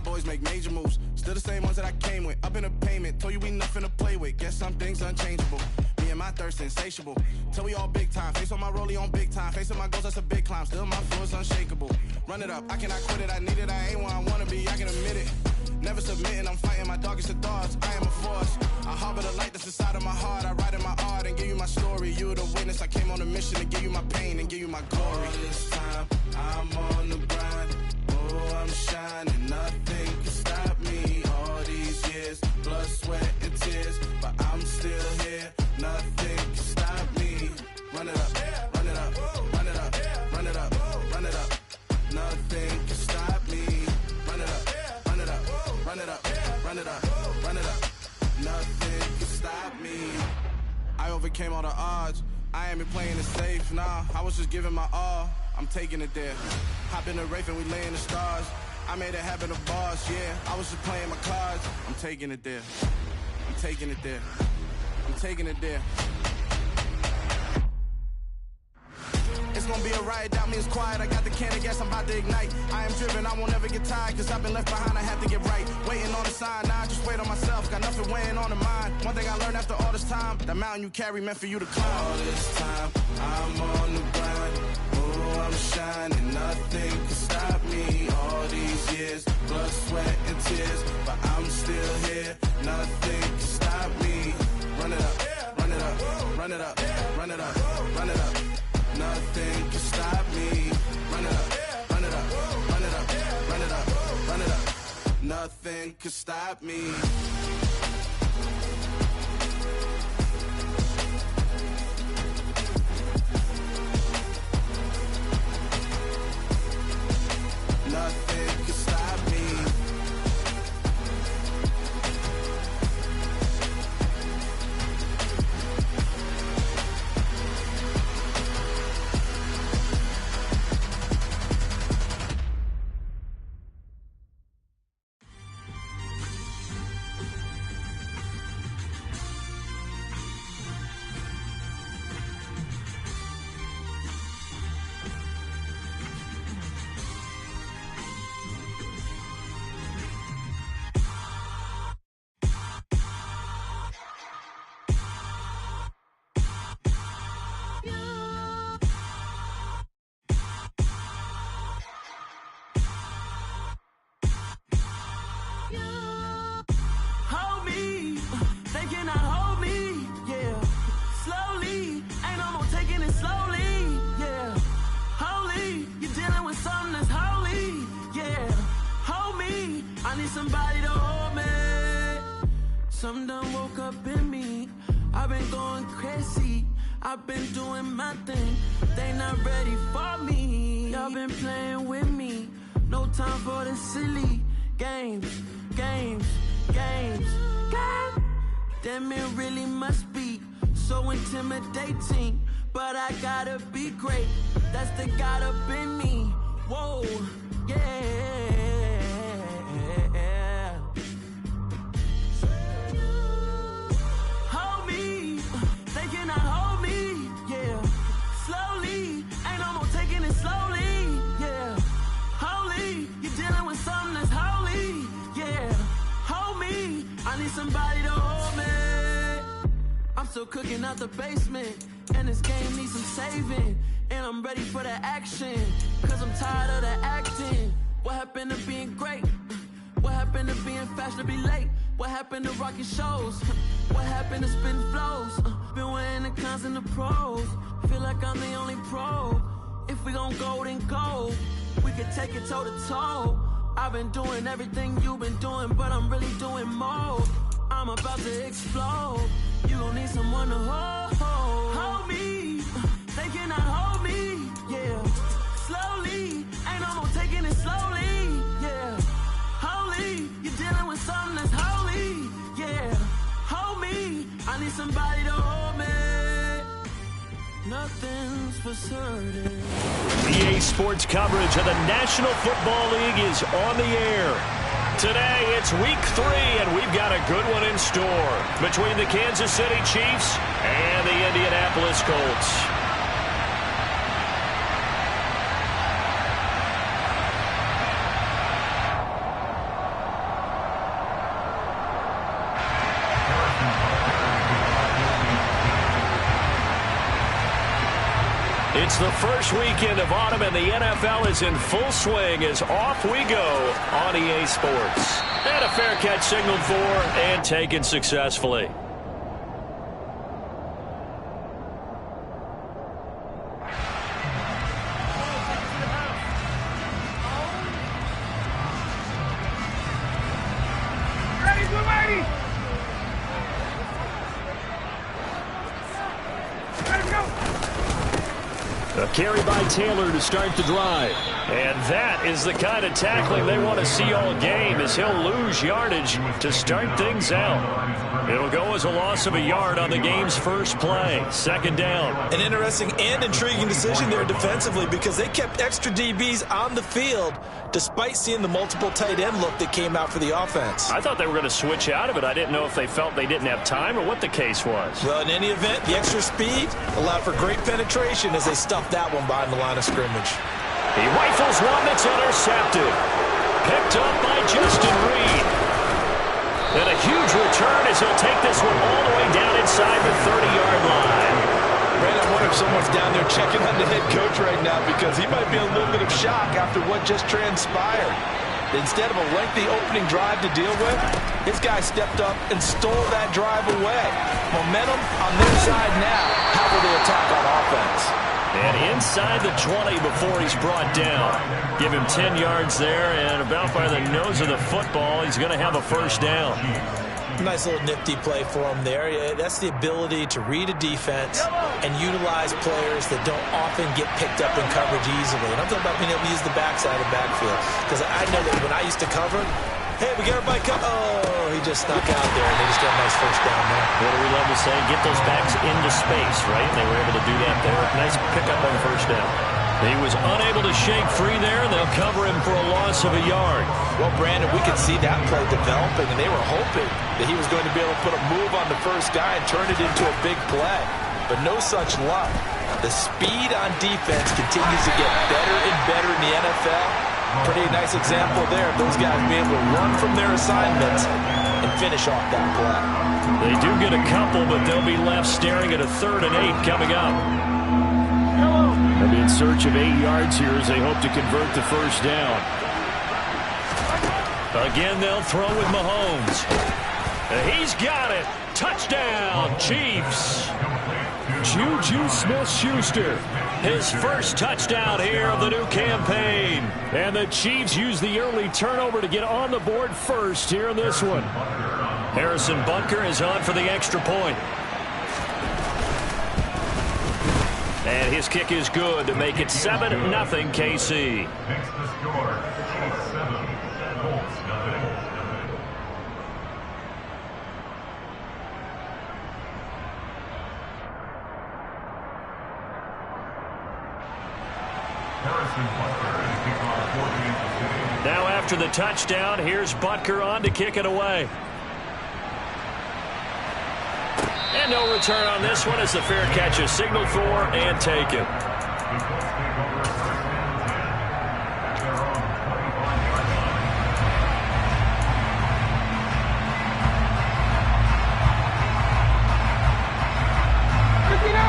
boys make major moves. Still the same ones that I came with. Up in the payment, told you we nothing to play with. Guess some things unchangeable. Me and my thirst insatiable. Till we all big time. Face on my rollie on big time. Facing my goals, that's a big climb. Still my flow is unshakable. Run it up, I cannot quit it. I need it, I ain't where I wanna be, I can admit it. Never submitting, I'm fighting my darkest of thoughts. I am a force. I harbor the light that's inside of my heart. I write in my art and give you my story. You're the witness. I came on a mission to give you my pain and give you my glory. All this time, I'm on the grind. Oh, I'm shining. Nothing can stop me. All these years, blood, sweat, and tears. But I'm still here. Nothing can stop me. Run it up, run it up, run it up, run it up, run it up. Nothing can stop me. Run it up, run it up, run it up, run it up, run it up. Nothing can stop me. I overcame all the odds. I ain't been playing it safe, nah. I was just giving my all. I'm taking it there. Hop in the Wraith and we lay in the stars. I made it happen to boss, yeah. I was just playing my cards. I'm taking it there. I'm taking it there. I'm taking it there. It's gonna be a riot, doubt me, it's quiet. I got the can of gas, I'm about to ignite. I am driven, I won't ever get tired, cause I've been left behind, I have to get right. Waiting on the sign, now I just wait on myself. Got nothing weighing on the mind. One thing I learned after all this time, the mountain you carry meant for you to climb. All this time, I'm on the grind. Oh, I'm shining, nothing can stop me. All these years, blood, sweat, and tears. But I'm still here, nothing can stop me. Run it up, run it up, run it up, run it up, run it up. Nothing can stop me. Run it up, run it up, run it up, run it up, run it up. Nothing can stop me. Nothing can stop me. Somebody to hold me. Something done woke up in me. I've been going crazy. I've been doing my thing. They not ready for me. Y'all been playing with me. No time for the silly games, games, games, games. Damn, it really must be so intimidating. But I gotta be great. That's the God up in me. Whoa, yeah. Somebody to hold me. I'm still cooking out the basement, and this game needs some saving. And I'm ready for the action, cause I'm tired of the acting. What happened to being great? What happened to being fashionably late? What happened to rocking shows? What happened to spitting flows? Been wearing the cons and the pros. Feel like I'm the only pro. If we gon' go, then go. We could take it toe to toe. I've been doing everything you've been doing, but I'm really doing more. I'm about to explode. You gon' need someone to hold me. They cannot hold me, yeah. Slowly, ain't no more taking it slowly, yeah. Holy, you're dealing with something that's holy, yeah. Hold me, I need somebody to hold me. Nothing's for certain. EA Sports coverage of the National Football League is on the air. Today, it's week 3, and we've got a good one in store between the Kansas City Chiefs and the Indianapolis Colts. It's the first weekend of autumn, and the NFL is in full swing as off we go on EA Sports. And a fair catch signaled for and taken successfully. A carry by Taylor to start the drive. And that is the kind of tackling they want to see all game, as he'll lose yardage to start things out. It'll go as a loss of a yard on the game's first play. Second down. An interesting and intriguing decision there defensively, because they kept extra DBs on the field despite seeing the multiple tight end look that came out for the offense. I thought they were going to switch out of it. I didn't know if they felt they didn't have time or what the case was. Well, in any event, the extra speed allowed for great penetration as they stuffed that one behind the line of scrimmage. He rifles one that's intercepted. Picked up by Justin Reed. And a huge return as he'll take this one all the way down inside the 30-yard line. Brandon, I wonder if someone's down there checking on the head coach right now, because he might be in a little bit of shock after what just transpired. Instead of a lengthy opening drive to deal with, his guy stepped up and stole that drive away. Momentum on their side now. How will they attack on offense? And inside the 20 before he's brought down. Give him 10 yards there, and about by the nose of the football, he's going to have a first down. Nice little nifty play for him there. Yeah, that's the ability to read a defense and utilize players that don't often get picked up in coverage easily. And I'm talking about being able to use the backside of the backfield, because I know that when I used to cover, hey, we got everybody covered. Oh, he just snuck out there, and they just got a nice first down there. What do we love to say? Get those backs into space, right? They were able to do that there. Nice pickup on first down. He was unable to shake free there, and they'll cover him for a loss of a yard. Well, Brandon, we could see that play developing, and they were hoping that he was going to be able to put a move on the first guy and turn it into a big play. But no such luck. The speed on defense continues to get better and better in the NFL. Pretty nice example there of those guys being able to run from their assignments and finish off that play. They do get a couple, but they'll be left staring at a 3rd and 8 coming up. They'll be in search of 8 yards here as they hope to convert the first down. Again, they'll throw with Mahomes. He's got it. Touchdown, Chiefs. Juju Smith-Schuster, his first touchdown here of the new campaign. And the Chiefs use the early turnover to get on the board first here in this one. Harrison Butker is on for the extra point. And his kick is good to make it 7-0 KC. Now after the touchdown, here's Butker on to kick it away. And no return on this one as the fair catch is signaled for and taken.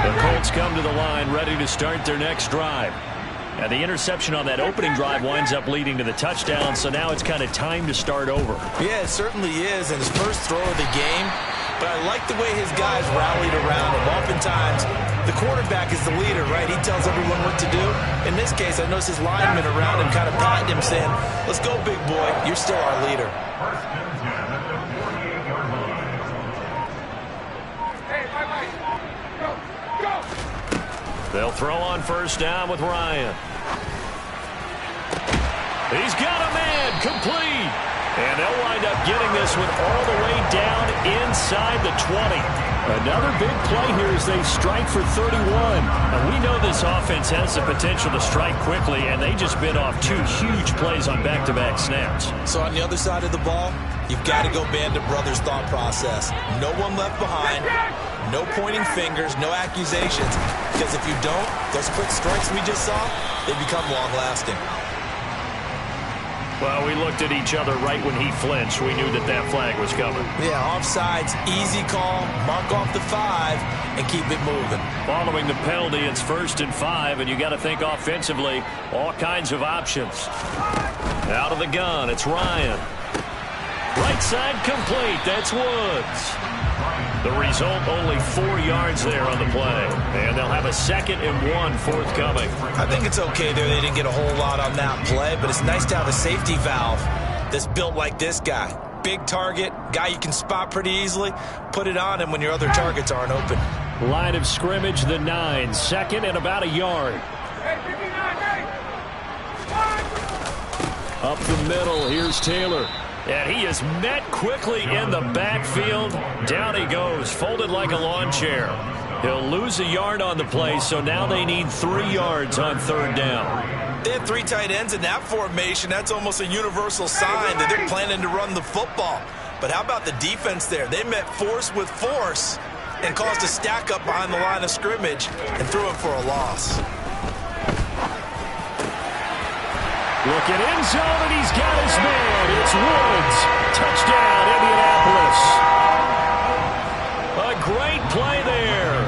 The Colts come to the line ready to start their next drive. And the interception on that opening drive winds up leading to the touchdown, so now it's kind of time to start over. Yeah, it certainly is, and his first throw of the game. But I like the way his guys rallied around him. Oftentimes, the quarterback is the leader, right? He tells everyone what to do. In this case, I noticed his linemen around him kind of patting him, saying, let's go, big boy. You're still our leader. They'll throw on first down with Ryan. He's got a man, complete. And they'll wind up getting this one all the way down inside the 20. Another big play here as they strike for 31. And we know this offense has the potential to strike quickly, and they just bit off 2 huge plays on back-to-back snaps. So on the other side of the ball, you've got to go Band of Brothers thought process. No one left behind. No pointing fingers, no accusations. Because if you don't, those quick strikes we just saw, they become long-lasting. Well, we looked at each other right when he flinched. We knew that that flag was coming. Yeah, offsides, easy call, mark off the 5, and keep it moving. Following the penalty, it's 1st and 5, and you got to think offensively, all kinds of options. Out of the gun, it's Ryan. Right side complete, that's Woods. The result, only 4 yards there on the play. And they'll have a 2nd and 1 forthcoming. I think it's okay there. They didn't get a whole lot on that play, but it's nice to have a safety valve that's built like this guy. Big target, guy you can spot pretty easily. Put it on him when your other targets aren't open. Line of scrimmage, the 9. 2nd and about a yard. Up the middle, here's Taylor. And he is met quickly in the backfield. Down he goes, folded like a lawn chair. He'll lose a yard on the play, so now they need 3 yards on 3rd down. They have 3 tight ends in that formation. That's almost a universal sign that they're planning to run the football. But how about the defense there? They met force with force and caused a stack up behind the line of scrimmage and threw him for a loss. Look at end zone, and he's got his man. It's Woods. Touchdown, Indianapolis. A great play there.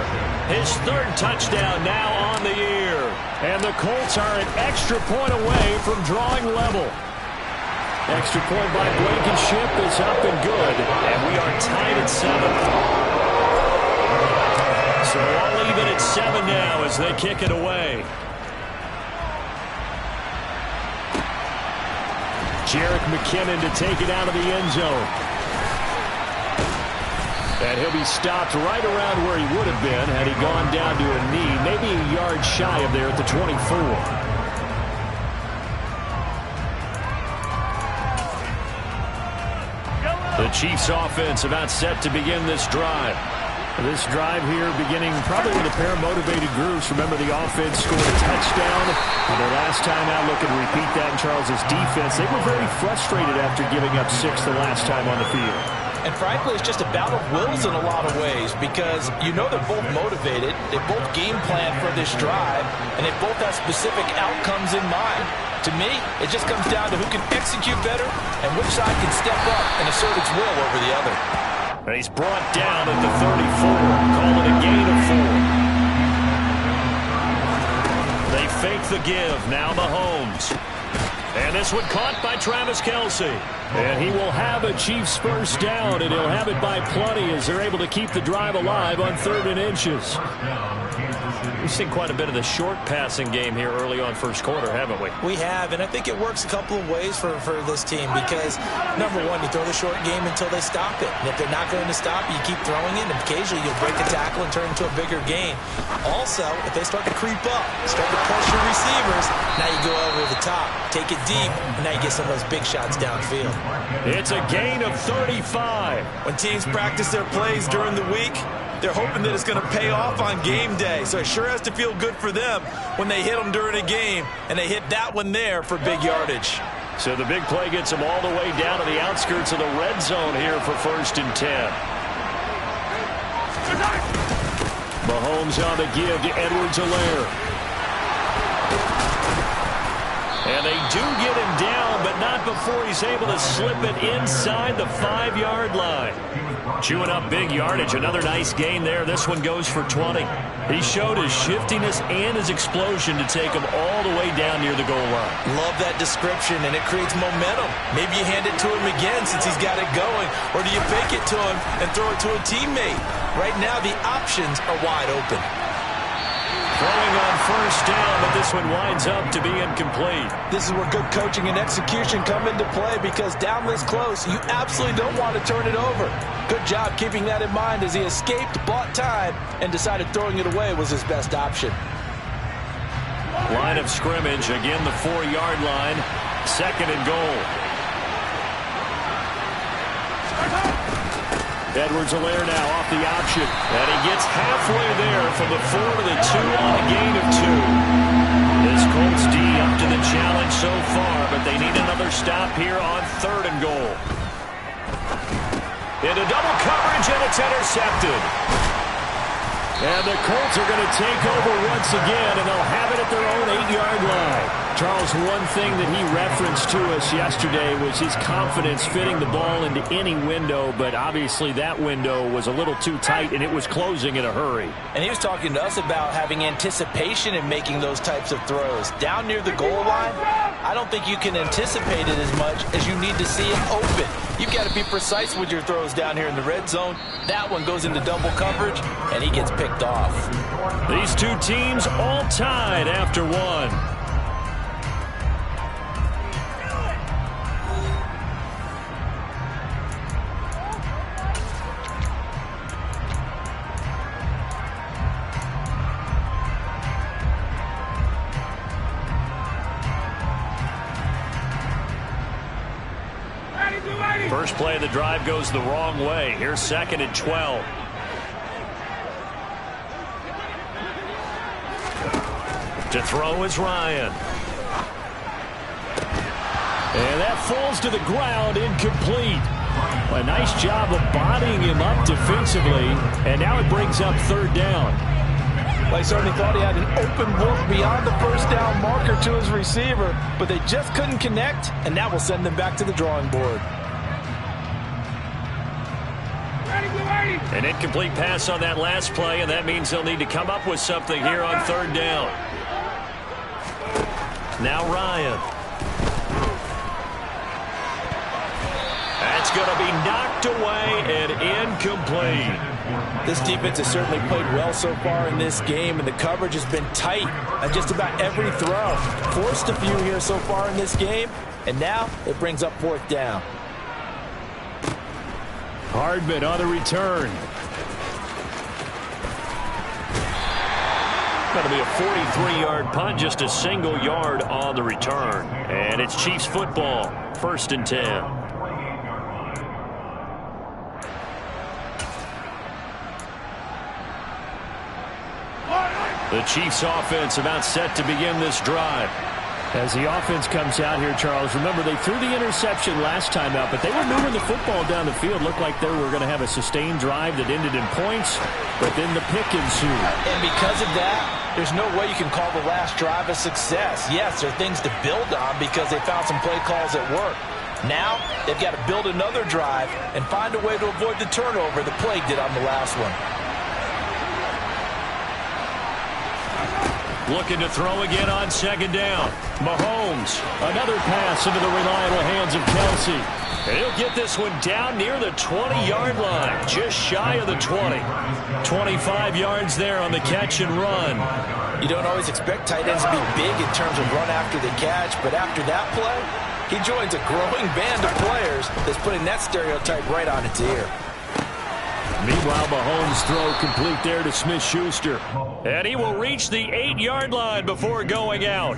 His 3rd touchdown now on the year. And the Colts are an extra point away from drawing level. Extra point by Blankenship is up and good. And we are tied at 7. So all even at 7 now as they kick it away. Jerick McKinnon to take it out of the end zone. And he'll be stopped right around where he would have been had he gone down to a knee, maybe a yard shy of there at the 24. The Chiefs offense about set to begin this drive. This drive here beginning probably with a pair of motivated groups. Remember, the offense scored a touchdown. And their last time out, look and repeat that in Charles's defense. They were very frustrated after giving up 6 the last time on the field. And frankly, it's just a battle of wills in a lot of ways because you know they're both motivated. They both game plan for this drive, and they both have specific outcomes in mind. To me, it just comes down to who can execute better and which side can step up and assert its will over the other. And he's brought down at the 34. Call it a gain of 4. They fake the give. Now Mahomes. And this one caught by Travis Kelce. And he will have a Chiefs first down, and he'll have it by plenty as they're able to keep the drive alive on 3rd and inches. We've seen quite a bit of the short passing game here early on first quarter, haven't we? We have, and I think it works a couple of ways for this team because, number one, you throw the short game until they stop it. And if they're not going to stop, you keep throwing it, and occasionally you'll break a tackle and turn into a bigger gain. Also, if they start to creep up, start to pressure receivers, now you go over the top, take it deep, and now you get some of those big shots downfield. It's a gain of 35. When teams practice their plays during the week, they're hoping that it's going to pay off on game day. So it sure has to feel good for them when they hit them during a game, and they hit that one there for big yardage. So the big play gets them all the way down to the outskirts of the red zone here for 1st and 10. Mahomes on the give to Edwards-Helaire. And they do get him down, but not before he's able to slip it inside the 5-yard line. Chewing up big yardage. Another nice gain there. This one goes for 20. He showed his shiftiness and his explosion to take him all the way down near the goal line. Love that description, and it creates momentum. Maybe you hand it to him again since he's got it going, or do you fake it to him and throw it to a teammate? Right now, the options are wide open. Throwing on first down, but this one winds up to be incomplete. This is where good coaching and execution come into play because down this close, you absolutely don't want to turn it over. Good job keeping that in mind as he escaped, bought time, and decided throwing it away was his best option. Line of scrimmage, again the 4-yard line, 2nd and goal. Edwards-Helaire now off the option. And he gets halfway there from the 4 to the 2 on a gain of 2. This Colts D up to the challenge so far, but they need another stop here on 3rd and goal. Into double coverage, and it's intercepted. And the Colts are going to take over once again, and they'll have it at their own 8-yard line. Charles, one thing that he referenced to us yesterday was his confidence fitting the ball into any window, but obviously that window was a little too tight and it was closing in a hurry. And he was talking to us about having anticipation in making those types of throws. Down near the goal line, I don't think you can anticipate it as much as you need to see it open. You've got to be precise with your throws down here in the red zone. That one goes into double coverage, and he gets picked off. These two teams all tied after one. First play of the drive goes the wrong way. Here's 2nd and 12. To throw is Ryan. And that falls to the ground, incomplete. A nice job of bodying him up defensively, and now it brings up 3rd down. Well, he certainly thought he had an open look beyond the first down marker to his receiver, but they just couldn't connect, and that will send them back to the drawing board. An incomplete pass on that last play, and that means they'll need to come up with something here on 3rd down. Now Ryan. That's going to be knocked away and incomplete. This defense has certainly played well so far in this game, and the coverage has been tight on just about every throw. Forced a few here so far in this game, and now it brings up 4th down. Hardman on the return. Going to be a 43-yard punt, just a single yard on the return. And it's Chiefs football, 1st and 10. The Chiefs offense about set to begin this drive. As the offense comes out here, Charles, remember they threw the interception last time out, but they were moving the football down the field. Looked like they were going to have a sustained drive that ended in points, but then the pick ensued. And because of that, there's no way you can call the last drive a success. Yes, there are things to build on because they found some play calls at work. Now, they've got to build another drive and find a way to avoid the turnover the play did on the last one. Looking to throw again on 2nd down. Mahomes, another pass into the reliable hands of Kelsey. And he'll get this one down near the 20-yard line, just shy of the 20. 25 yards there on the catch and run. You don't always expect tight ends to be big in terms of run after the catch, but after that play, he joins a growing band of players that's putting that stereotype right on its ear. Meanwhile, Mahomes' throw complete there to Smith-Schuster. And he will reach the 8-yard line before going out.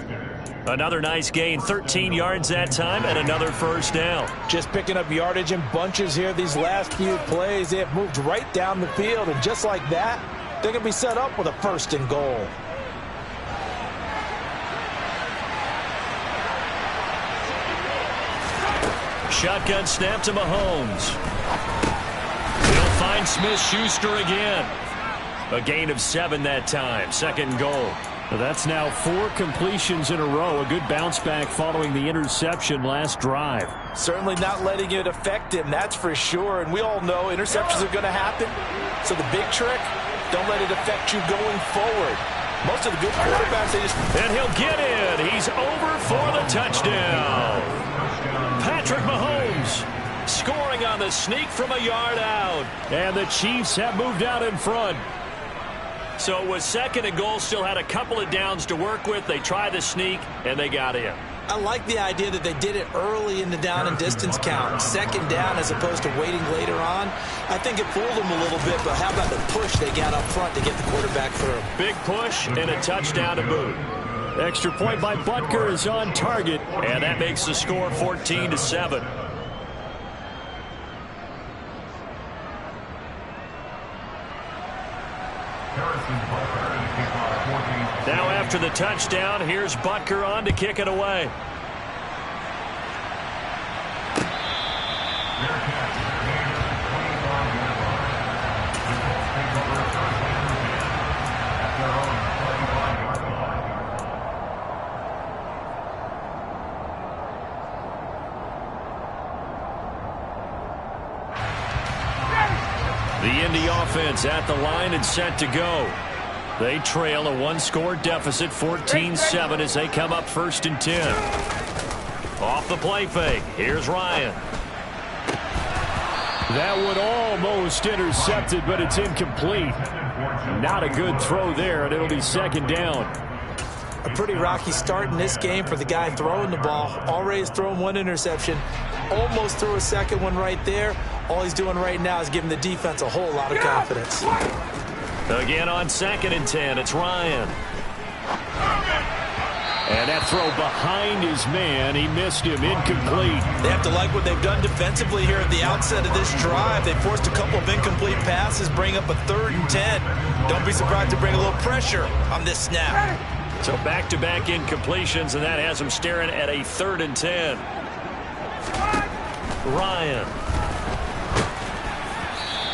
Another nice gain, 13 yards that time, and another 1st down. Just picking up yardage in bunches here these last few plays. They have moved right down the field, and just like that, they're going to be set up with a 1st and goal. Shotgun snap to Mahomes. He'll find Smith-Schuster again. A gain of 7 that time. 2nd goal. That's now 4 completions in a row. A good bounce back following the interception last drive. Certainly not letting it affect him, that's for sure. And we all know interceptions are going to happen. So the big trick, don't let it affect you going forward. Most of the good quarterbacks, they just... And he'll get in. He's over for the touchdown. Patrick Mahomes scoring on the sneak from a yard out. And the Chiefs have moved out in front. So it was 2nd and goal, still had a couple of downs to work with. They tried the sneak, and they got in. I like the idea that they did it early in the down and distance count. 2nd down as opposed to waiting later on. I think it fooled them a little bit, but how about the push they got up front to get the quarterback through? Big push and a touchdown to boot. Extra point by Butker is on target, and that makes the score 14-7. Now after the touchdown, here's Butker on to kick it away. The Indy offense at the line and set to go. They trail a one-score deficit, 14-7, as they come up 1st and 10. Off the play fake. Here's Ryan. That one almost intercepted, but it's incomplete. Not a good throw there, and it'll be 2nd down. A pretty rocky start in this game for the guy throwing the ball. Already has thrown 1 interception. Almost threw a 2nd one right there. All he's doing right now is giving the defense a whole lot of confidence. Again on 2nd and 10, it's Ryan. And that throw behind his man, he missed him, incomplete. They have to like what they've done defensively here at the outset of this drive. They forced a couple of incomplete passes, bring up a 3rd and 10. Don't be surprised to bring a little pressure on this snap. So back-to-back incompletions, and that has them staring at a 3rd and 10. Ryan.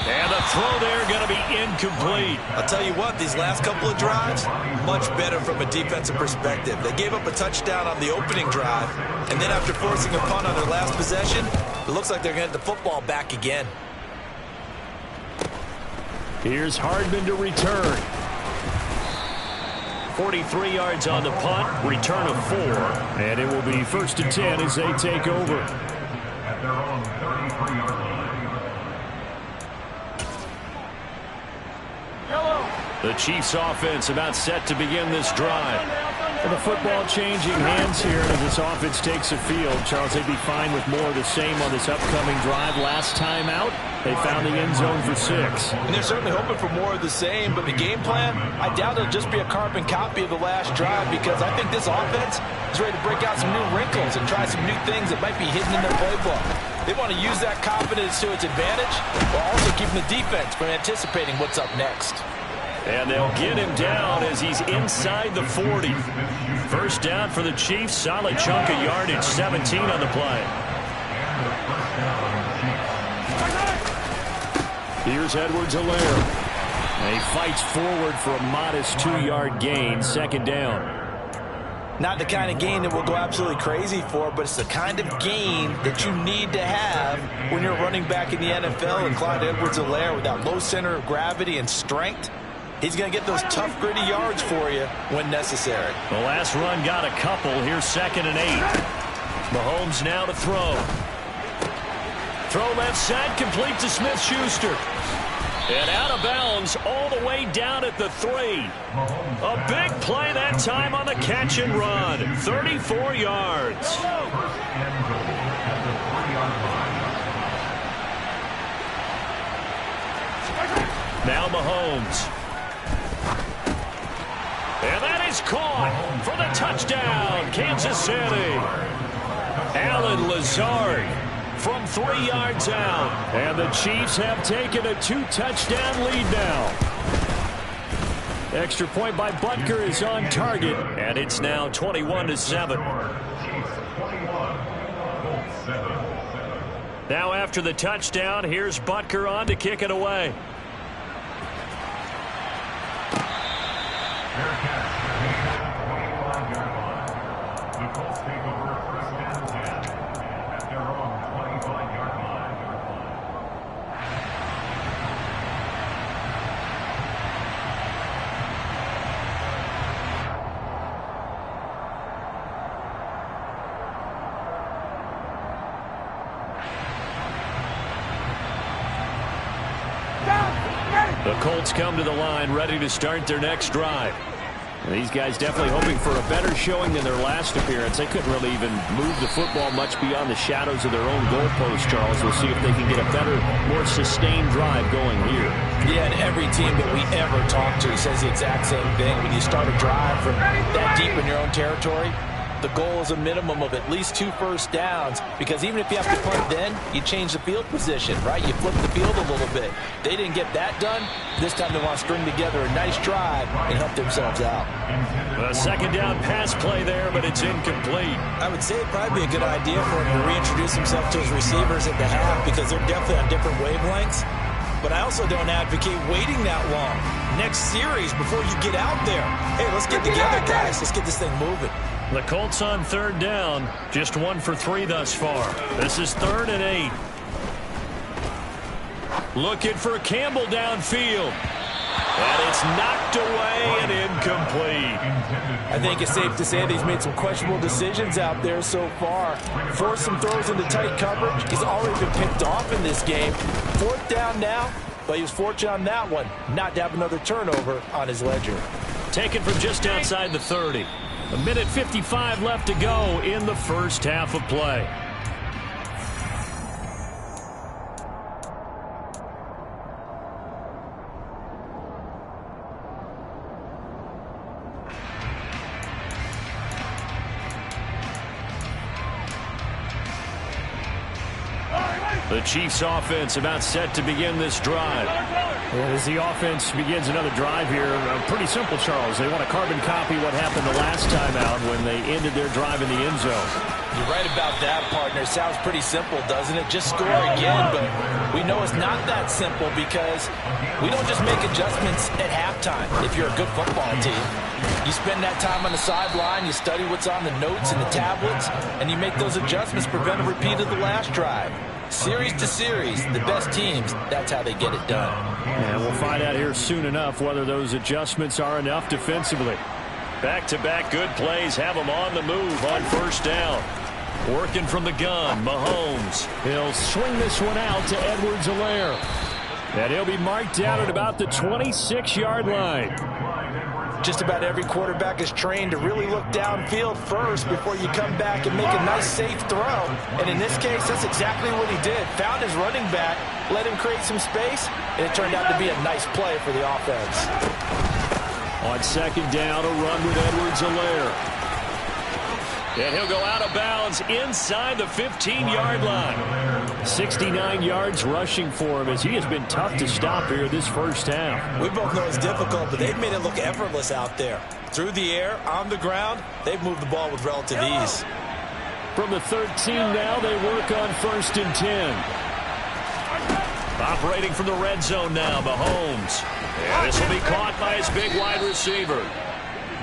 And the throw there going to be incomplete. I'll tell you what, these last couple of drives, much better from a defensive perspective. They gave up a touchdown on the opening drive, and then after forcing a punt on their last possession, it looks like they're going to get the football back again. Here's Hardman to return. 43 yards on the punt, return of 4. And it will be 1st and 10 as they take over. At their own 33-yard line. The Chiefs offense about set to begin this drive. Well, the football changing hands here as this offense takes the field. Charles, they'd be fine with more of the same on this upcoming drive. Last time out, they found the end zone for 6. And they're certainly hoping for more of the same, but the game plan, I doubt it'll just be a carbon copy of the last drive, because I think this offense is ready to break out some new wrinkles and try some new things that might be hidden in their playbook. They want to use that confidence to its advantage, while also keeping the defense from anticipating what's up next. And they'll get him down as he's inside the 40. 1st down for the Chiefs. Solid chunk of yardage, 17 on the play. Here's Edwards-Helaire. He fights forward for a modest 2-yard gain, 2nd down. Not the kind of gain that we'll go absolutely crazy for, but it's the kind of gain that you need to have when you're running back in the NFL. And Clyde Edwards-Helaire, with that low center of gravity and strength, he's going to get those tough, gritty yards for you when necessary. The last run got a couple. Here's 2nd and 8. Mahomes now to throw. Throw left side, complete to Smith-Schuster. And out of bounds all the way down at the 3. A big play that time on the catch and run. 34 yards. Now Mahomes. And that is caught for the touchdown, Kansas City. Allen Lazard from 3 yards out. And the Chiefs have taken a 2-touchdown lead now. Extra point by Butker is on target. And it's now 21-7. Now after the touchdown, here's Butker on to kick it away. The Colts come to the line ready to start their next drive. And these guys definitely hoping for a better showing than their last appearance. They couldn't really even move the football much beyond the shadows of their own goalpost, Charles. We'll see if they can get a better, more sustained drive going here. Yeah, and every team that we ever talk to says the exact same thing. When you start a drive from that deep in your own territory, the goal is a minimum of at least 2 first downs, because even if you have to punt then, you change the field position, right? You flip the field a little bit. They didn't get that done. This time they want to string together a nice drive and help themselves out. A 2nd down pass play there, but it's incomplete. I would say it'd probably be a good idea for him to reintroduce himself to his receivers at the half, because they're definitely on different wavelengths. But I also don't advocate waiting that long. Next series, before you get out there, hey, let's get together, guys. Let's get this thing moving. The Colts on 3rd down, just 1 for 3 thus far. This is 3rd and 8. Looking for Campbell downfield. And it's knocked away and incomplete. I think it's safe to say that he's made some questionable decisions out there so far. Forced some throws into tight coverage. He's already been picked off in this game. 4th down now, but he was fortunate on that one not to have another turnover on his ledger. Taken from just outside the 30. 1:55 left to go in the first half of play. The Chiefs offense about set to begin this drive. As the offense begins another drive here, pretty simple, Charles. They want to carbon copy what happened the last time out when they ended their drive in the end zone. You're right about that, partner. Sounds pretty simple, doesn't it? Just score again, but we know it's not that simple because we don't just make adjustments at halftime if you're a good football team. You spend that time on the sideline, you study what's on the notes and the tablets, and you make those adjustments, prevent a repeat of the last drive. Series to series, the best teams, that's how they get it done. And we'll find out here soon enough whether those adjustments are enough defensively. Back-to-back good plays have them on the move on first down. Working from the gun, Mahomes. He'll swing this one out to Edwards-Helaire. And he'll be marked down at about the 26-yard line. Just about every quarterback is trained to really look downfield first before you come back and make a nice, safe throw. And in this case, that's exactly what he did. Found his running back, let him create some space, and it turned out to be a nice play for the offense. On second down, a run with Edwards-Helaire. And he'll go out of bounds inside the 15-yard line. 69 yards rushing for him as he has been tough to stop here this first half. We both know it's difficult, but they've made it look effortless out there. Through the air, on the ground, they've moved the ball with relative ease. From the 13 now, they work on 1st and 10. Operating from the red zone now, Mahomes. And this will be caught by his big wide receiver.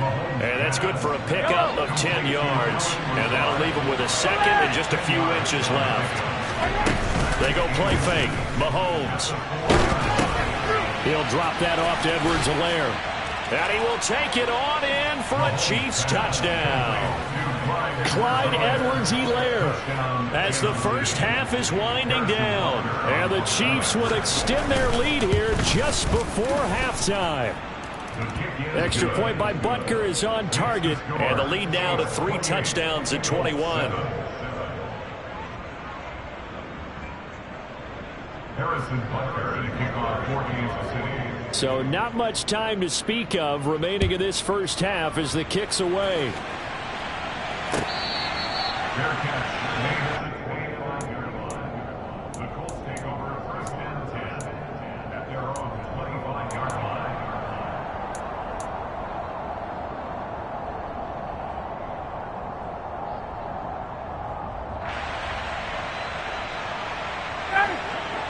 And that's good for a pickup of 10 yards. And that'll leave him with a second and just a few inches left. They go play fake. Mahomes. He'll drop that off to Edwards-Helaire. And he will take it on in for a Chiefs touchdown. Clyde Edwards-Helaire as the first half is winding down. And the Chiefs would extend their lead here just before halftime. Extra point by Butker is on target. And the lead now to 3 touchdowns at 21. Harrison Butker to kick off for Kansas City. So not much time to speak of remaining in this first half as the kick's away. Fair catch made at the 25-yard line. The Colts take over 1st and 10 at their own 25-yard line.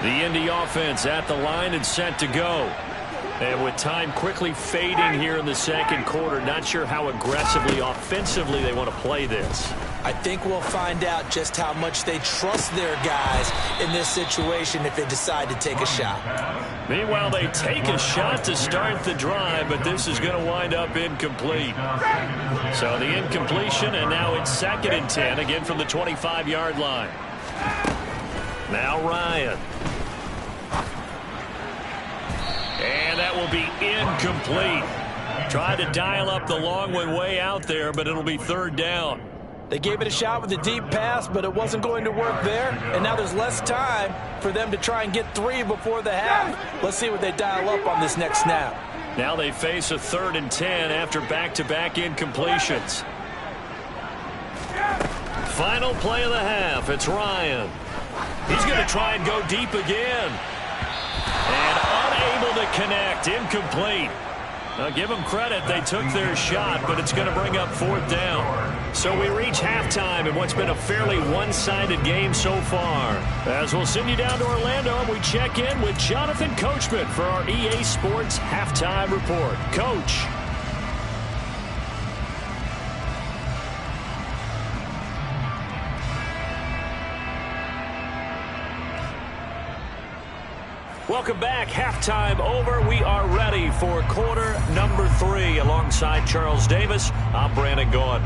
The Indy offense at the line and set to go. And with time quickly fading here in the second quarter, not sure how aggressively, offensively they want to play this. I think we'll find out just how much they trust their guys in this situation if they decide to take a shot. Meanwhile, they take a shot to start the drive, but this is going to wind up incomplete. So the incompletion, and now it's 2nd and 10, again from the 25-yard line. Now Ryan. And that will be incomplete. Tried to dial up the long one way out there, but it'll be 3rd down. They gave it a shot with a deep pass, but it wasn't going to work there. And now there's less time for them to try and get 3 before the half. Let's see what they dial up on this next snap. Now they face a 3rd and 10 after back-to-back incompletions. Final play of the half. It's Ryan. He's going to try and go deep again. And unable to connect. Incomplete. Now give them credit. They took their shot, but it's going to bring up 4th down. So we reach halftime in what's been a fairly one-sided game so far. As we'll send you down to Orlando, and we check in with Jonathan Coachman for our EA Sports Halftime Report. Coach. Welcome back. Halftime over. We are ready for quarter number 3. Alongside Charles Davis, I'm Brandon Gaudin.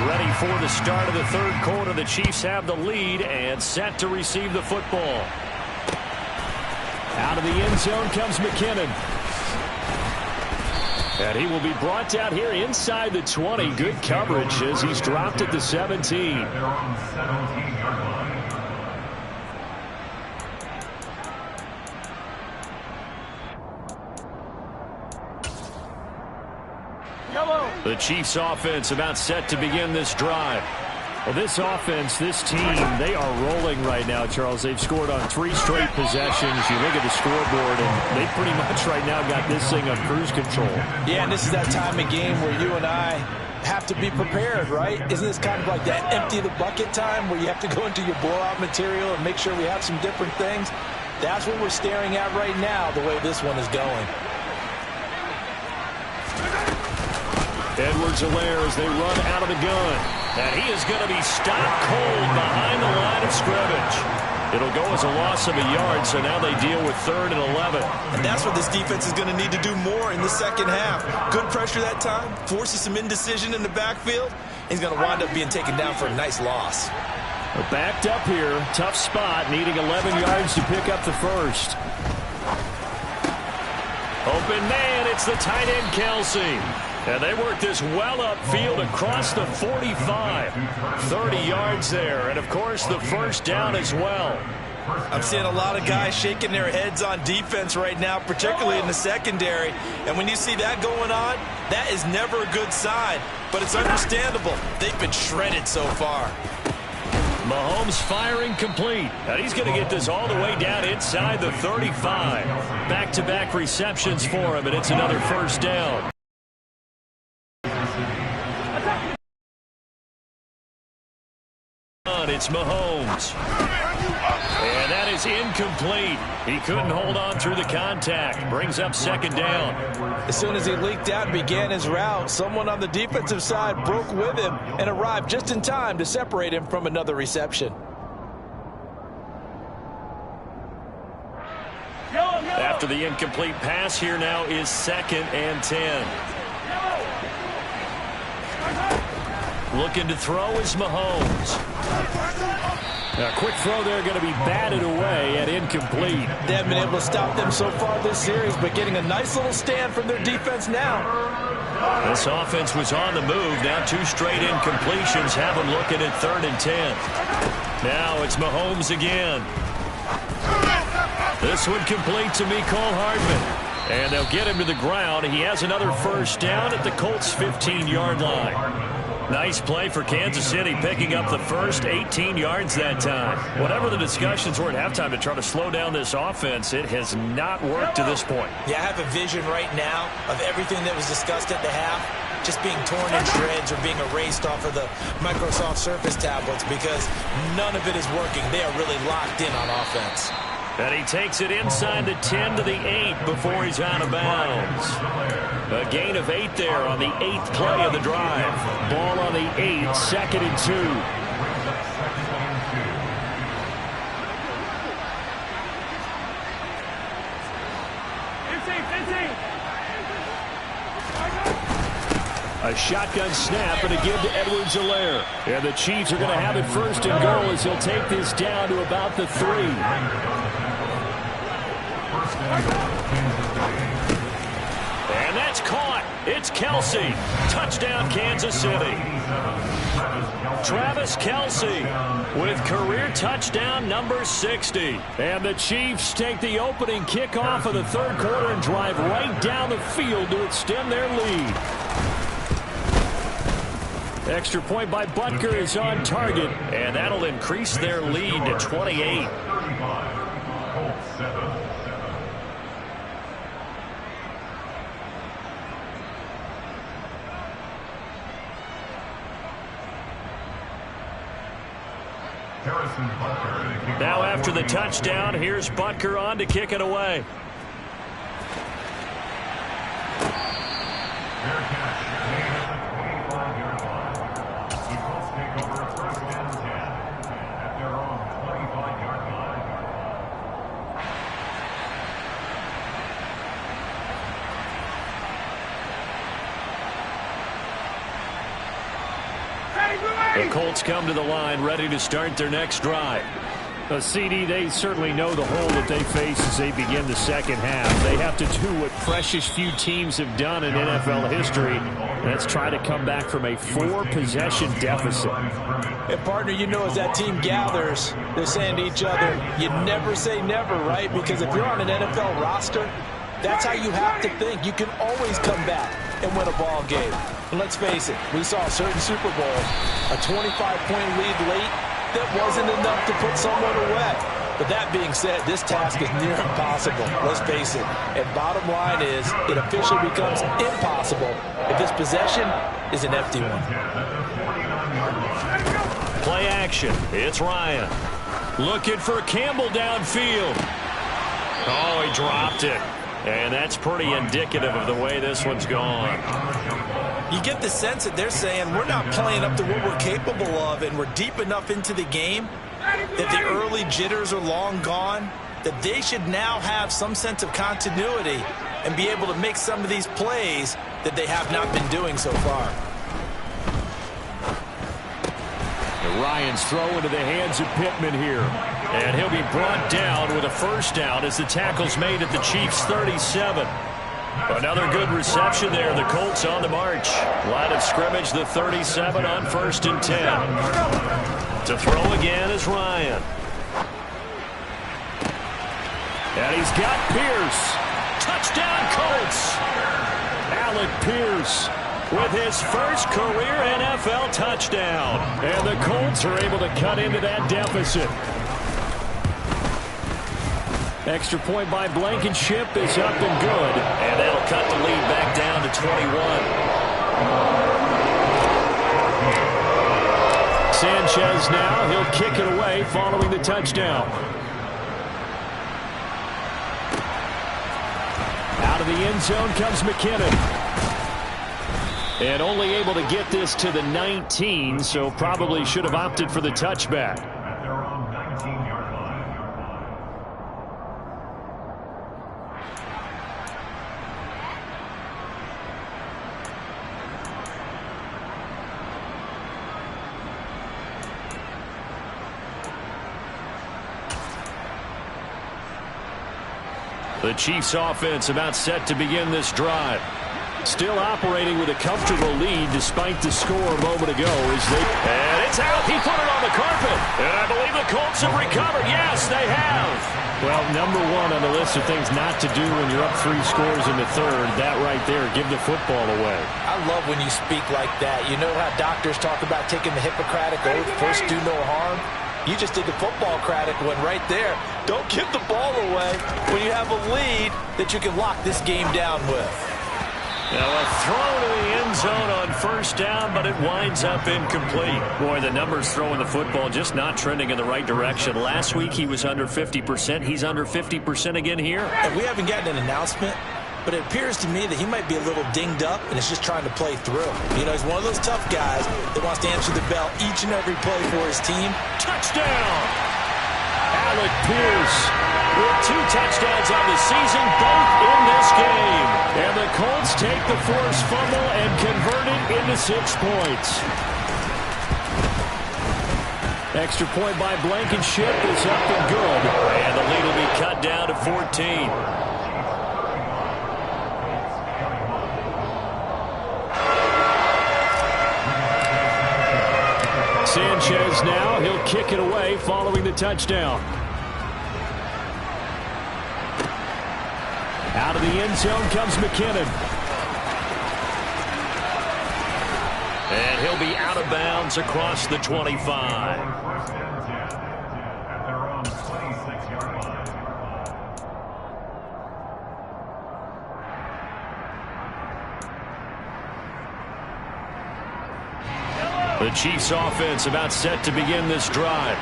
Ready for the start of the third quarter. The Chiefs have the lead and set to receive the football. Out of the end zone comes McKinnon. And he will be brought down here inside the 20. Good coverage as he's dropped at the 17. They're on 17-yard line. The Chiefs offense about set to begin this drive. Well, this offense, this team, they are rolling right now, Charles. They've scored on 3 straight possessions. You look at the scoreboard, and they pretty much right now got this thing on cruise control. Yeah, and this is that time of game where you and I have to be prepared, right? Isn't this kind of like that empty the bucket time where you have to go into your blowout material and make sure we have some different things? That's what we're staring at right now, the way this one is going. Edwards-Helaire as they run out of the gun. And he is going to be stopped cold behind the line of scrimmage. It'll go as a loss of a yard, so now they deal with 3rd and 11. And that's what this defense is going to need to do more in the second half. Good pressure that time, forces some indecision in the backfield. He's going to wind up being taken down for a nice loss. They're backed up here. Tough spot, needing 11 yards to pick up the first. Open man, it's the tight end Kelce. And they work this well upfield across the 45. 30 yards there. And, of course, the first down as well. I'm seeing a lot of guys shaking their heads on defense right now, particularly in the secondary. And when you see that going on, that is never a good sign. But it's understandable. They've been shredded so far. Mahomes firing complete. And he's going to get this all the way down inside the 35. Back-to-back receptions for him, and it's another first down. It's Mahomes. And that is incomplete. He couldn't hold on through the contact. Brings up second down. As soon as he leaked out and began his route, someone on the defensive side broke with him and arrived just in time to separate him from another reception. After the incomplete pass, here now is 2nd and 10. Looking to throw is Mahomes. A quick throw there going to be batted away and incomplete. They haven't been able to stop them so far this series, but getting a nice little stand from their defense now. This offense was on the move. Now 2 straight incompletions have them looking at 3rd and 10. Now it's Mahomes again. This one complete to Mecole Hardman. And they'll get him to the ground. He has another first down at the Colts' 15-yard line. Nice play for Kansas City, picking up the first 18 yards that time. Whatever the discussions were at halftime to try to slow down this offense, it has not worked to this point. Yeah, I have a vision right now of everything that was discussed at the half just being torn in shreds or being erased off of the Microsoft Surface tablets because none of it is working. They are really locked in on offense. And he takes it inside the 10 to the 8 before he's out of bounds. A gain of 8 there on the 8th play of the drive. Ball on the 8, 2nd and 2. A shotgun snap and a give to Edwards-Helaire. And the Chiefs are going to have it 1st and goal as he'll take this down to about the 3. And that's caught. It's Kelce. Touchdown, Kansas City. Travis Kelce with career touchdown number 60. And the Chiefs take the opening kickoff of the 3rd quarter and drive right down the field to extend their lead. Extra point by Butker is on target, and that'll increase their lead to 28. Now after the touchdown, here's Butker on to kick it away. Fair catch made at the 25-yard line. The Colts take over 1st and 10 at their own 25-yard line. The Colts come to the line ready to start their next drive. CD, they certainly know the hole that they face as they begin the second half. They have to do what precious few teams have done in NFL history. That's try to come back from a 4-possession deficit. And, partner, you know, as that team gathers, they're saying to each other, you never say never, right? Because if you're on an NFL roster, that's how you have to think. You can always come back and win a ball game. And let's face it, we saw a certain Super Bowl, a 25-point lead late, that wasn't enough to put someone away. But that being said, this task is near impossible. Let's face it. And bottom line is, it officially becomes impossible if this possession is an empty one. Play action. It's Ryan. Looking for Campbell downfield. Oh, he dropped it. And that's pretty indicative of the way this one's gone. You get the sense that they're saying we're not playing up to what we're capable of, and we're deep enough into the game that the early jitters are long gone, that they should now have some sense of continuity and be able to make some of these plays that they have not been doing so far. And Ryan's throw into the hands of Pittman here. And he'll be brought down with a first down as the tackle's made at the Chiefs' 37. Another good reception there. The Colts on the march. Line of scrimmage, the 37 on 1st and 10. To throw again is Ryan. And he's got Pierce. Touchdown Colts. Alec Pierce with his first career NFL touchdown. And the Colts are able to cut into that deficit. Extra point by Blankenship is up and good. And that'll cut the lead back down to 21. Sanchez now, he'll kick it away following the touchdown. Out of the end zone comes McKinnon. And only able to get this to the 19, so probably should have opted for the touchback. At their own 19-yard line. The Chiefs offense about set to begin this drive. Still operating with a comfortable lead despite the score a moment ago. And it's out. He put it on the carpet. And I believe the Colts have recovered. Yes, they have. Well, number one on the list of things not to do when you're up 3 scores in the third. That right there, give the football away. I love when you speak like that. You know how doctors talk about taking the Hippocratic oath, first do no harm? You just did the football-cratic one right there. Don't give the ball away when you have a lead that you can lock this game down with. Now a throw to the end zone on first down, but it winds up incomplete. Boy, the numbers throwing the football just not trending in the right direction. Last week he was under 50%. He's under 50% again here. And we haven't gotten an announcement, but it appears to me that he might be a little dinged up and is just trying to play through. You know, he's one of those tough guys that wants to answer the bell each and every play for his team. Touchdown! Alec Pierce with 2 touchdowns on the season, both in this game. And the Colts take the forced fumble and convert it into 6 points. Extra point by Blankenship is up and good. And the lead will be cut down to 14. Sanchez now, he'll kick it away following the touchdown. Out of the end zone comes McKinnon. And he'll be out of bounds across the 25. First and 10 at their own 26-yard line. The Chiefs offense about set to begin this drive.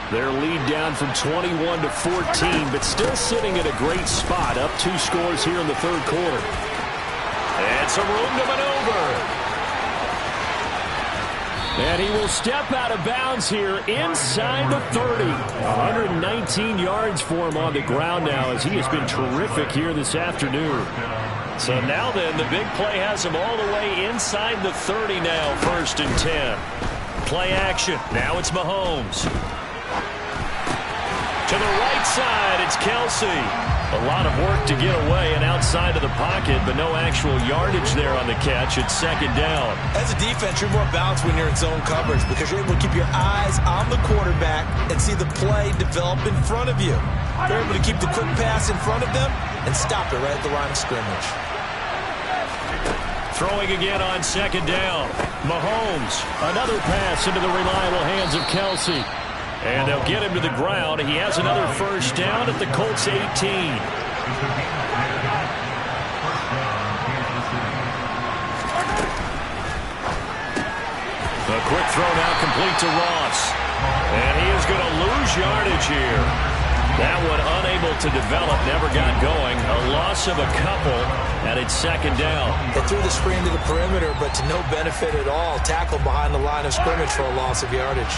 Their lead down from 21 to 14, but still sitting at a great spot, up 2 scores here in the third quarter. And some room to maneuver. And he will step out of bounds here inside the 30. 119 yards for him on the ground now as he has been terrific here this afternoon. So now then, the big play has him all the way inside the 30 now, 1st and 10. Play action. Now it's Mahomes. To the right side, it's Kelce. A lot of work to get away and outside of the pocket, but no actual yardage there on the catch. It's 2nd down. As a defense, you're more balanced when you're in zone coverage because you're able to keep your eyes on the quarterback and see the play develop in front of you. They're able to keep the quick pass in front of them and stop it right at the line of scrimmage. Throwing again on 2nd down. Mahomes. Another pass into the reliable hands of Kelce. And they'll get him to the ground. He has another 1st down at the Colts 18. The quick throw now complete to Ross. And he is going to lose yardage here. That one unable to develop, never got going. A loss of a couple, and it's 2nd down. They threw the screen to the perimeter, but to no benefit at all. Tackled behind the line of scrimmage for a loss of yardage.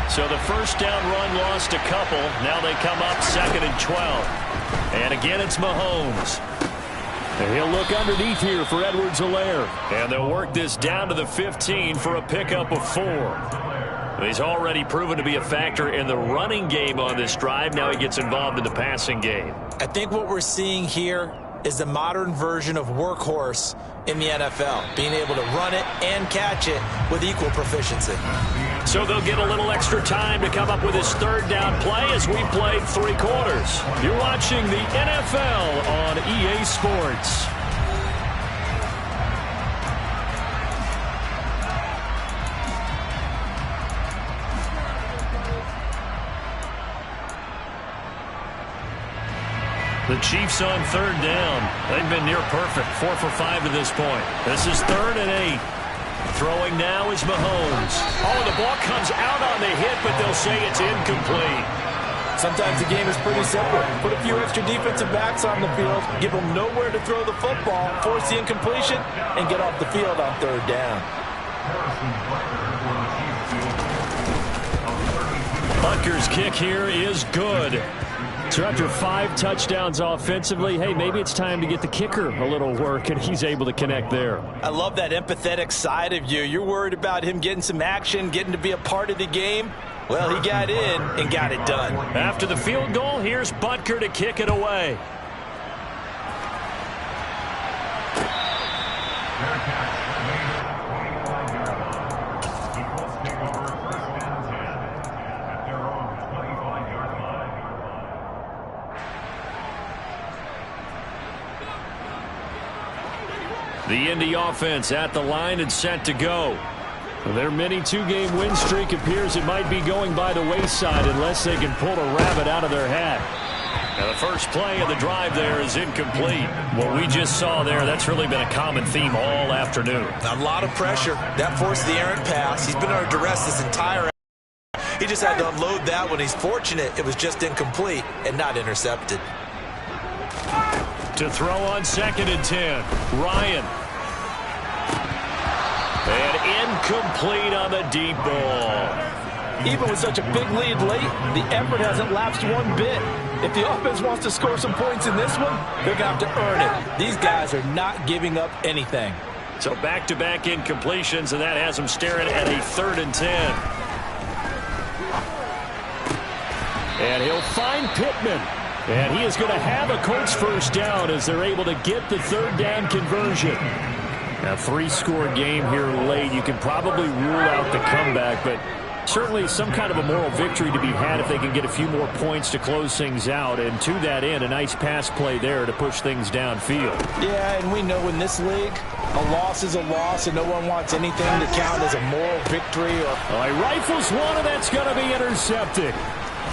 So the 1st down run lost a couple. Now they come up 2nd and 12. And again, it's Mahomes. And he'll look underneath here for Edwards-Helaire. And they'll work this down to the 15 for a pickup of 4. He's already proven to be a factor in the running game on this drive. Now he gets involved in the passing game. I think what we're seeing here is the modern version of workhorse in the NFL, being able to run it and catch it with equal proficiency. So they'll get a little extra time to come up with his 3rd down play as we played 3 quarters. You're watching the NFL on EA Sports. The Chiefs on 3rd down. They've been near perfect, 4 for 5 to this point. This is 3rd and 8. Throwing now is Mahomes. Oh, the ball comes out on the hit, but they'll say it's incomplete. Sometimes the game is pretty simple. Put a few extra defensive backs on the field, give them nowhere to throw the football, force the incompletion, and get off the field on 3rd down. Butker's kick here is good. So after 5 touchdowns offensively, hey, maybe it's time to get the kicker a little work, and he's able to connect there. I love that empathetic side of you. You're worried about him getting some action, getting to be a part of the game. Well, he got in and got it done. After the field goal, here's Butker to kick it away. The Indy offense at the line and set to go. Their mini 2-game win streak appears it might be going by the wayside unless they can pull a rabbit out of their hat. And the first play of the drive there is incomplete. What we just saw there, that's really been a common theme all afternoon. A lot of pressure. That forced the errant pass. He's been under duress this entire. He just had to unload that one. He's fortunate it was just incomplete and not intercepted. To throw on 2nd and 10. Ryan. And incomplete on the deep ball. Even with such a big lead late, the effort hasn't lapsed one bit. If the offense wants to score some points in this one, they're going to have to earn it. These guys are not giving up anything. So back-to-back incompletions, and that has them staring at a 3rd and 10. And he'll find Pittman. And he is going to have a Colts 1st down as they're able to get the 3rd down conversion. A 3-score game here late. You can probably rule out the comeback, but certainly some kind of a moral victory to be had if they can get a few more points to close things out. And to that end, a nice pass play there to push things downfield. Yeah, and we know in this league, a loss is a loss, and no one wants anything to count as a moral victory. He rifles one, and that's going to be intercepted.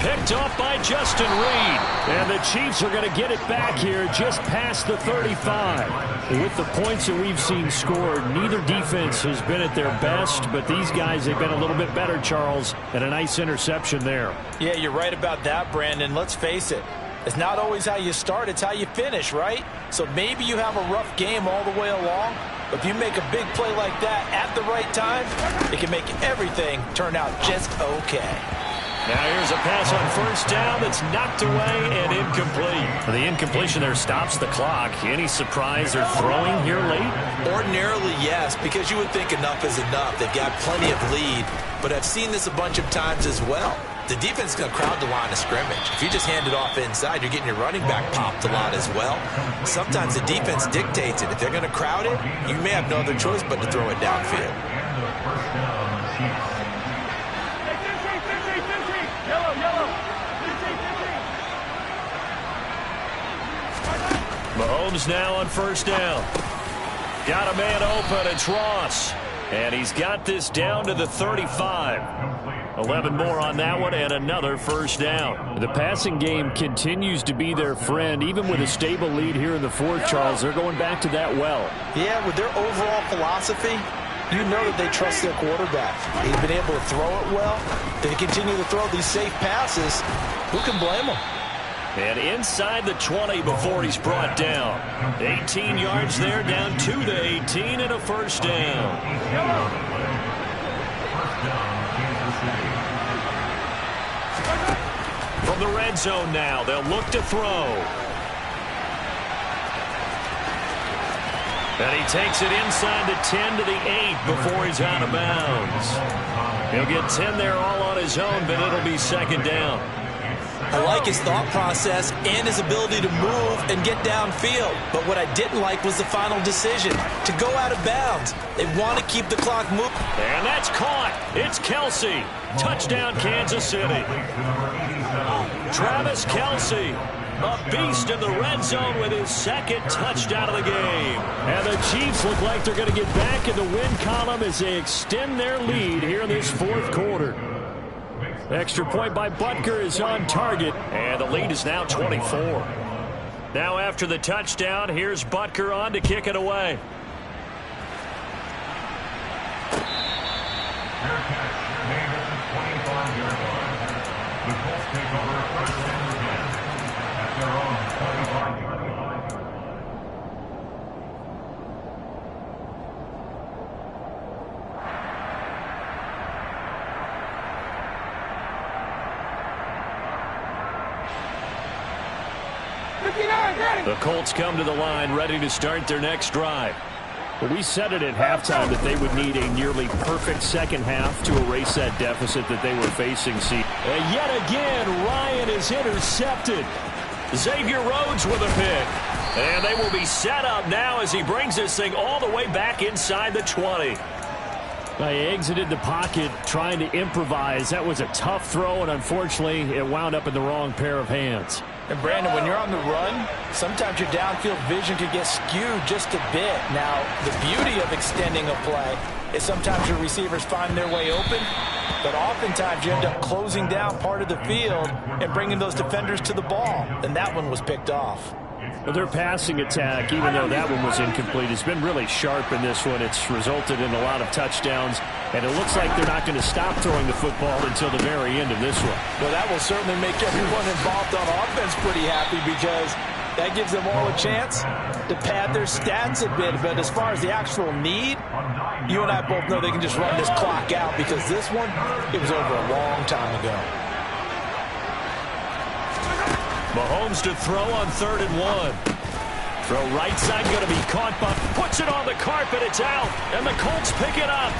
Picked off by Justin Reed. And the Chiefs are going to get it back here just past the 35. With the points that we've seen scored, neither defense has been at their best, but these guys have been a little bit better, Charles, and a nice interception there. Yeah, you're right about that, Brandon. Let's face it. It's not always how you start, it's how you finish, right? So maybe you have a rough game all the way along, but if you make a big play like that at the right time, it can make everything turn out just okay. Now here's a pass on first down that's knocked away and incomplete. The incompletion there stops the clock. Any surprise they're throwing here late? Ordinarily, yes, because you would think enough is enough. They've got plenty of lead, but I've seen this a bunch of times as well. The defense is going to crowd the line of scrimmage. If you just hand it off inside, you're getting your running back popped a lot as well. Sometimes the defense dictates it. If they're going to crowd it, you may have no other choice but to throw it downfield. Mahomes now on first down. Got a man open. It's Ross. And he's got this down to the 35. 11 more on that one and another first down. The passing game continues to be their friend. Even with a stable lead here in the fourth, Charles, they're going back to that well. Yeah, with their overall philosophy, you know that they trust their quarterback. He's been able to throw it well. They continue to throw these safe passes. Who can blame them? And inside the 20 before he's brought down. 18 yards there, down to the 18 and a first down. From the red zone now, they'll look to throw. And he takes it inside the 10 to the 8 before he's out of bounds. He'll get 10 there all on his own, but it'll be second down. I like his thought process and his ability to move and get downfield. But what I didn't like was the final decision, to go out of bounds. They want to keep the clock moving. And that's caught. It's Kelce. Touchdown, Kansas City. Travis Kelce, a beast in the red zone with his second touchdown of the game. And the Chiefs look like they're going to get back in the win column as they extend their lead here in this fourth quarter. Extra point by Butker is on target, and the lead is now 24. Now after the touchdown, here's Butker on to kick it away. Fair catch made at the 25-yard line. The Colts take over first and 10 at their own 25-yard line. The Colts come to the line ready to start their next drive. Well, we said it at halftime that they would need a nearly perfect second half to erase that deficit that they were facing. And yet again, Ryan is intercepted. Xavier Rhodes with a pick. And they will be set up now as he brings this thing all the way back inside the 20. He exited the pocket trying to improvise. That was a tough throw, and unfortunately, it wound up in the wrong pair of hands. And Brandon, when you're on the run, sometimes your downfield vision can get skewed just a bit. Now, the beauty of extending a play is sometimes your receivers find their way open, but oftentimes you end up closing down part of the field and bringing those defenders to the ball. And that one was picked off. Well, their passing attack, even though that one was incomplete, has been really sharp in this one. It's resulted in a lot of touchdowns, and it looks like they're not going to stop throwing the football until the very end of this one. Well, that will certainly make everyone involved on offense pretty happy, because that gives them all a chance to pad their stats a bit. But as far as the actual need, you and I both know they can just run this clock out, because this one, it was over a long time ago. Mahomes to throw on 3rd and 1. Throw right side, going to be caught, but puts it on the carpet. It's out, and the Colts pick it up.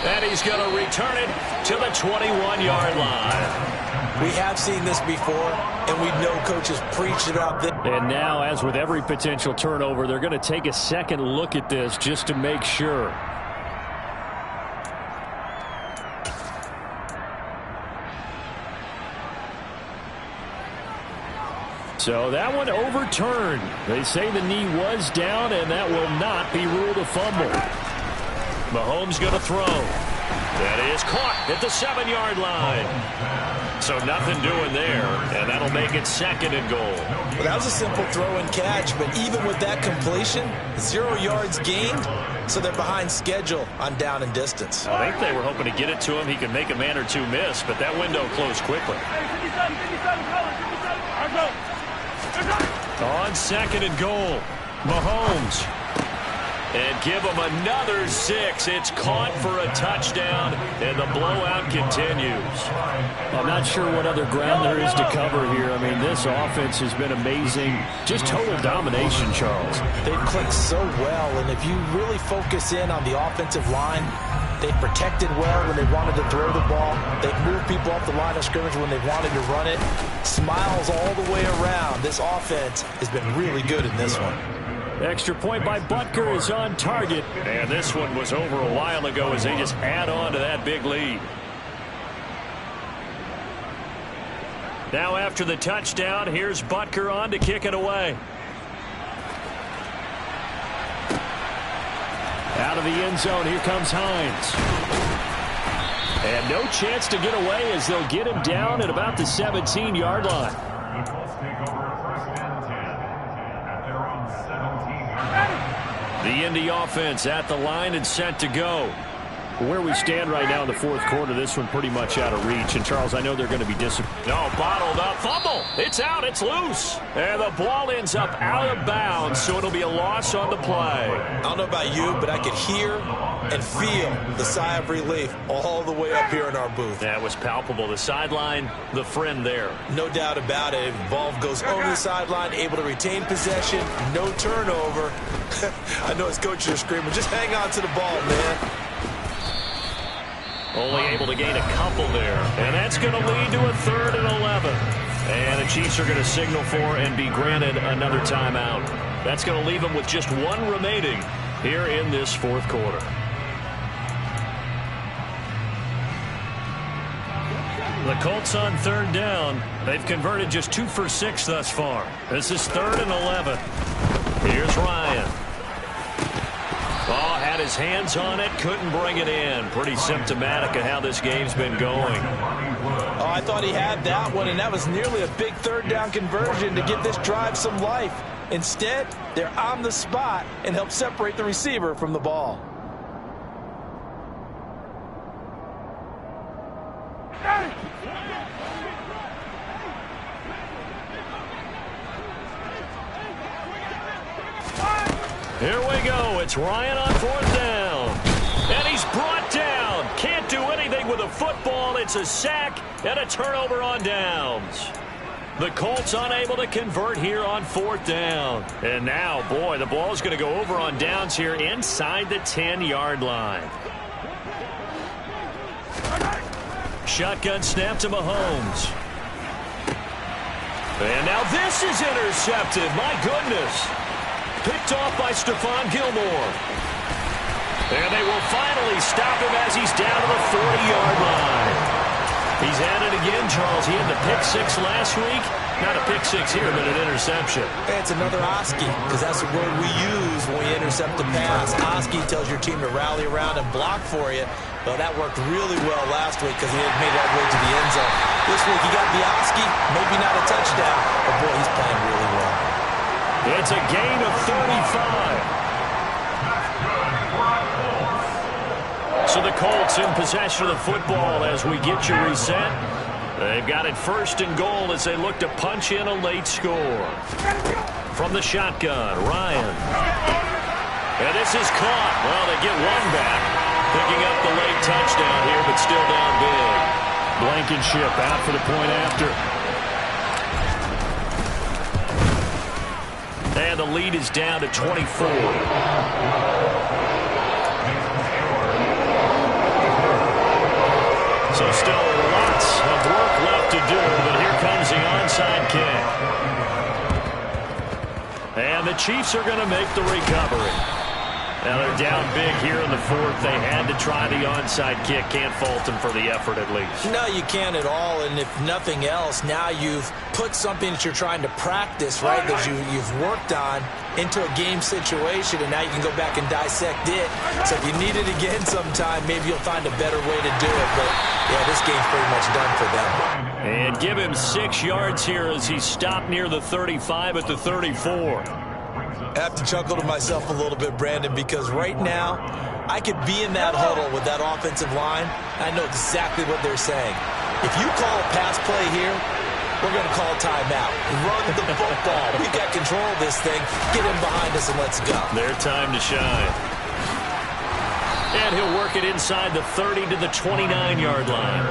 And he's going to return it to the 21-yard line. We have seen this before, and we know coaches preach about this. And now, as with every potential turnover, they're going to take a second look at this just to make sure. So that one overturned. They say the knee was down, and that will not be ruled a fumble. Mahomes going to throw. That is caught at the 7-yard line. So nothing doing there, and that'll make it 2nd and goal. Well, that was a simple throw and catch, but even with that completion, 0 yards gained, so they're behind schedule on down and distance. I think they were hoping to get it to him. He could make a man or two miss, but that window closed quickly. On 2nd and goal, Mahomes. And give him another 6. It's caught for a touchdown, and the blowout continues. I'm not sure what other ground there is to cover here. I mean, this offense has been amazing. Just total domination, Charles. They've clicked so well, and if you really focus in on the offensive line, they've protected well when they wanted to throw the ball. They've moved people off the line of scrimmage when they wanted to run it. Smiles all the way around. This offense has been really good in this one. Extra point by Butker is on target. And this one was over a while ago as they just add on to that big lead. Now after the touchdown, here's Butker on to kick it away. Out of the end zone, here comes Hines. And no chance to get away as they'll get him down at about the 17-yard line. The Colts take over 1st and 10 at their own 17-yard line. The Indy offense at the line and set to go. Where we stand right now in the 4th quarter, this one pretty much out of reach. And, Charles, I know they're going to be disappointed. No, bottled up. Fumble. It's out. It's loose. And the ball ends up out of bounds, so it'll be a loss on the play. I don't know about you, but I could hear and feel the sigh of relief all the way up here in our booth. That was palpable. The sideline, the friend there. No doubt about it. Ball goes over the sideline, able to retain possession, no turnover. I know his coaches are screaming, just hang on to the ball, man. Only able to gain a couple there. And that's going to lead to a 3rd and 11. And the Chiefs are going to signal for and be granted another timeout. That's going to leave them with just one remaining here in this 4th quarter. The Colts on 3rd down. They've converted just 2 for 6 thus far. This is 3rd and 11. Here's Ryan. Oh, had his hands on it, couldn't bring it in. Pretty symptomatic of how this game's been going. Oh, I thought he had that one, and that was nearly a big 3rd down conversion to give this drive some life. Instead, they're on the spot and help separate the receiver from the ball. Here we go. It's Ryan on 4th down. And he's brought down. Can't do anything with a football. It's a sack and a turnover on downs. The Colts unable to convert here on 4th down. And now, boy, the ball's going to go over on downs here inside the 10-yard line. Shotgun snap to Mahomes. And now this is intercepted. My goodness. Picked off by Stephon Gilmore. And they will finally stop him as he's down to the 40-yard line. He's at it again, Charles. He had the pick 6 last week. Not a pick 6 here, but an interception. It's another Oski, because that's the word we use when we intercept the pass. Oski tells your team to rally around and block for you. Well, that worked really well last week because he had made that way to the end zone. This week he got the Oski, maybe not a touchdown, but boy, he's playing really well. It's a gain of 35. So the Colts in possession of the football as we get you reset. They've got it 1st and goal as they look to punch in a late score. From the shotgun, Ryan. And this is caught. Well, they get one back. Picking up the late touchdown here, but still down big. Blankenship out for the point after. And the lead is down to 24. So still lots of work left to do, but here comes the onside kick. And the Chiefs are going to make the recovery. Now they're down big here in the 4th. They had to try the onside kick. Can't fault them for the effort at least. No, you can't at all. And if nothing else, now you've put something that you're trying to practice, right, that you've worked on into a game situation, and now you can go back and dissect it. So if you need it again sometime, maybe you'll find a better way to do it. But, yeah, this game's pretty much done for them. And give him 6 yards here as he stopped near the 35 at the 34. I have to chuckle to myself a little bit, Brandon, because right now I could be in that huddle with that offensive line. I know exactly what they're saying. If you call a pass play here, we're going to call timeout. Run the football. We've got control of this thing. Get in behind us and let's go. Their time to shine. And he'll work it inside the 30 to the 29-yard line.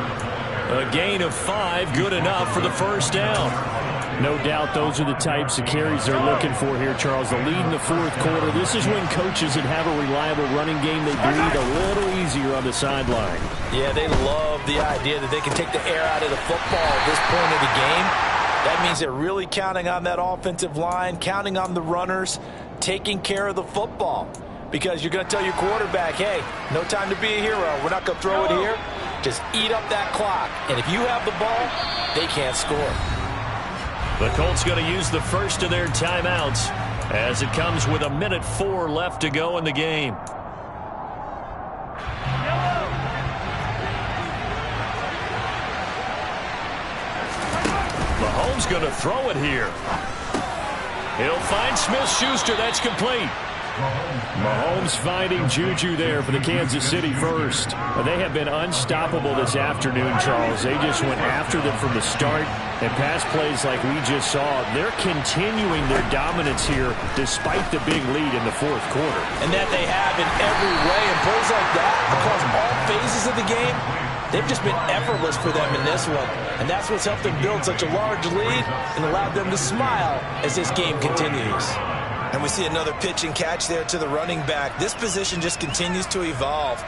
A gain of 5, good enough for the first down. No doubt those are the types of carries they're looking for here, Charles. The lead in the fourth quarter. This is when coaches that have a reliable running game, they breathe a little easier on the sideline. Yeah, they love the idea that they can take the air out of the football at this point of the game. That means they're really counting on that offensive line, counting on the runners, taking care of the football. Because you're going to tell your quarterback, hey, no time to be a hero. We're not going to throw it here. Just eat up that clock. And if you have the ball, they can't score. The Colts going to use the first of their timeouts as it comes with 1:04 left to go in the game. Mahomes going to throw it here. He'll find Smith-Schuster. That's complete. Mahomes finding Juju there for the Kansas City first. They have been unstoppable this afternoon, Charles. They just went after them from the start. And pass plays like we just saw, they're continuing their dominance here despite the big lead in the fourth quarter. And that they have in every way. And plays like that across all phases of the game, they've just been effortless for them in this one. And that's what's helped them build such a large lead and allowed them to smile as this game continues. And we see another pitch and catch there to the running back. This position just continues to evolve.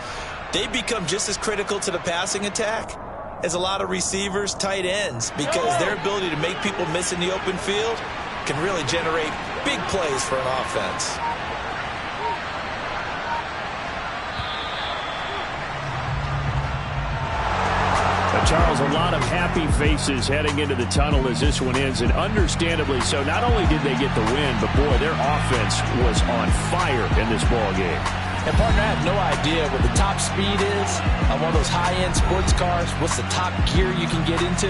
They become just as critical to the passing attack as a lot of receivers, tight ends, because their ability to make people miss in the open field can really generate big plays for an offense. Charles, a lot of happy faces heading into the tunnel as this one ends, and understandably so. Not only did they get the win, but boy, their offense was on fire in this ball game. And, partner, I have no idea what the top speed is on one of those high-end sports cars. What's the top gear you can get into?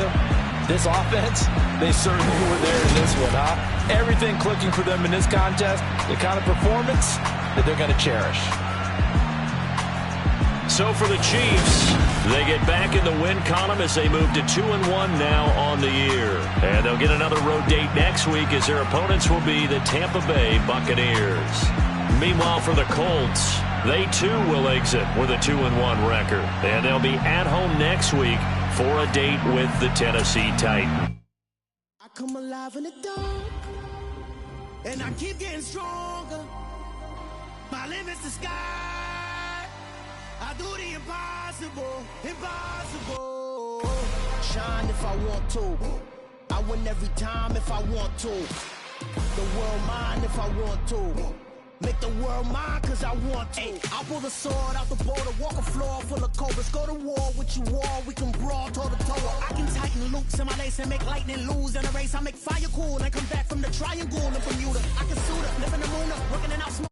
This offense, they certainly were there in this one, huh? Everything clicking for them in this contest, the kind of performance that they're going to cherish. So for the Chiefs, they get back in the win column as they move to 2-1 now on the year. And they'll get another road date next week as their opponents will be the Tampa Bay Buccaneers. Meanwhile, for the Colts, they too will exit with a 2-1 record. And they'll be at home next week for a date with the Tennessee Titans. I come alive in the dark, and I keep getting stronger. My limit's the sky. I do the impossible, impossible. Shine if I want to. I win every time if I want to. The world mine if I want to. Make the world mine cause I want to. I pull the sword out the border, walk a floor full of cobras. Go to war with you all, we can brawl toe to toe. I can tighten loops in my lace and make lightning lose in a race. I make fire cool and come back from the triangle and Bermuda. I can suit up, live in the moon up, working it out.